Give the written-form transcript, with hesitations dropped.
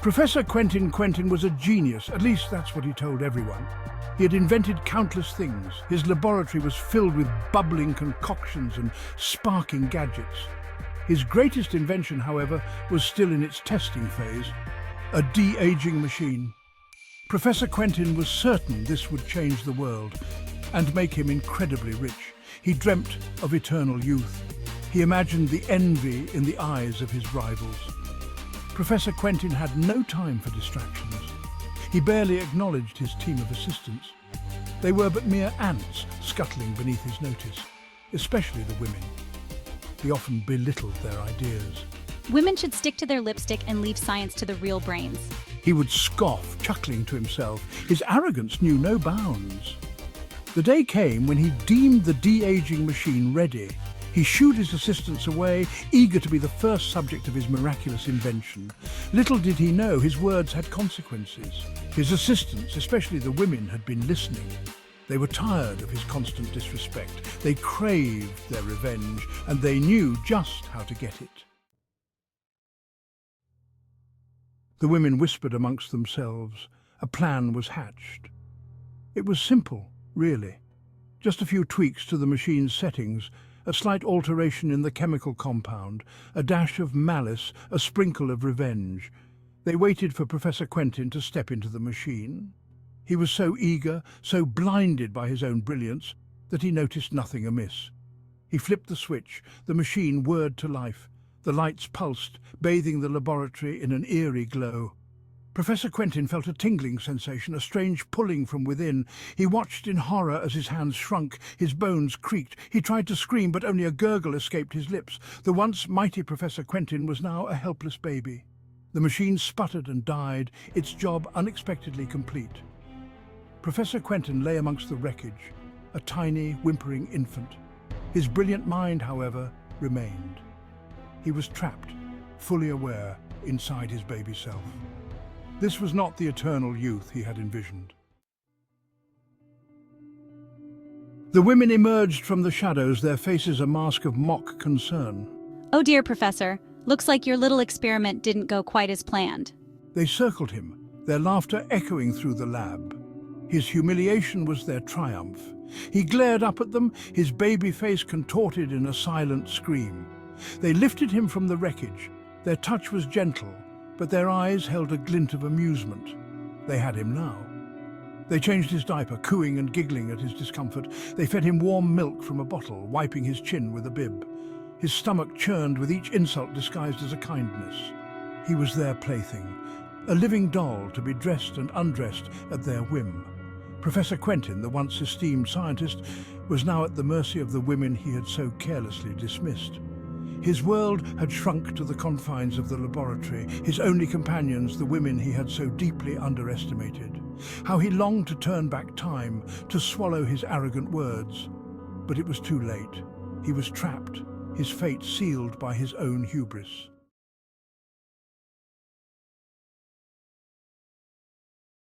Professor Quentin was a genius, at least that's what he told everyone. He had invented countless things. His laboratory was filled with bubbling concoctions and sparking gadgets. His greatest invention, however, was still in its testing phase, a de-aging machine. Professor Quentin was certain this would change the world and make him incredibly rich. He dreamt of eternal youth. He imagined the envy in the eyes of his rivals. Professor Quentin had no time for distractions. He barely acknowledged his team of assistants. They were but mere ants scuttling beneath his notice, especially the women. He often belittled their ideas. Women should stick to their lipstick and leave science to the real brains. He would scoff, chuckling to himself. His arrogance knew no bounds. The day came when he deemed the de-aging machine ready. He shooed his assistants away, eager to be the first subject of his miraculous invention. Little did he know his words had consequences. His assistants, especially the women, had been listening. They were tired of his constant disrespect. They craved their revenge, and they knew just how to get it. The women whispered amongst themselves. A plan was hatched. It was simple, really. Just a few tweaks to the machine's settings, a slight alteration in the chemical compound, a dash of malice, a sprinkle of revenge. They waited for Professor Quentin to step into the machine. He was so eager, so blinded by his own brilliance, that he noticed nothing amiss. He flipped the switch, the machine whirred to life. The lights pulsed, bathing the laboratory in an eerie glow. Professor Quentin felt a tingling sensation, a strange pulling from within. He watched in horror as his hands shrunk, his bones creaked. He tried to scream, but only a gurgle escaped his lips. The once mighty Professor Quentin was now a helpless baby. The machine sputtered and died, its job unexpectedly complete. Professor Quentin lay amongst the wreckage, a tiny, whimpering infant. His brilliant mind, however, remained. He was trapped, fully aware, inside his baby self. This was not the eternal youth he had envisioned. The women emerged from the shadows, their faces a mask of mock concern. Oh dear, Professor. Looks like your little experiment didn't go quite as planned. They circled him, their laughter echoing through the lab. His humiliation was their triumph. He glared up at them, his baby face contorted in a silent scream. They lifted him from the wreckage. Their touch was gentle, but their eyes held a glint of amusement. They had him now. They changed his diaper, cooing and giggling at his discomfort. They fed him warm milk from a bottle, wiping his chin with a bib. His stomach churned with each insult disguised as a kindness. He was their plaything, a living doll to be dressed and undressed at their whim. Professor Quentin, the once esteemed scientist, was now at the mercy of the women he had so carelessly dismissed. His world had shrunk to the confines of the laboratory, his only companions the women he had so deeply underestimated. How he longed to turn back time, to swallow his arrogant words. But it was too late. He was trapped, his fate sealed by his own hubris.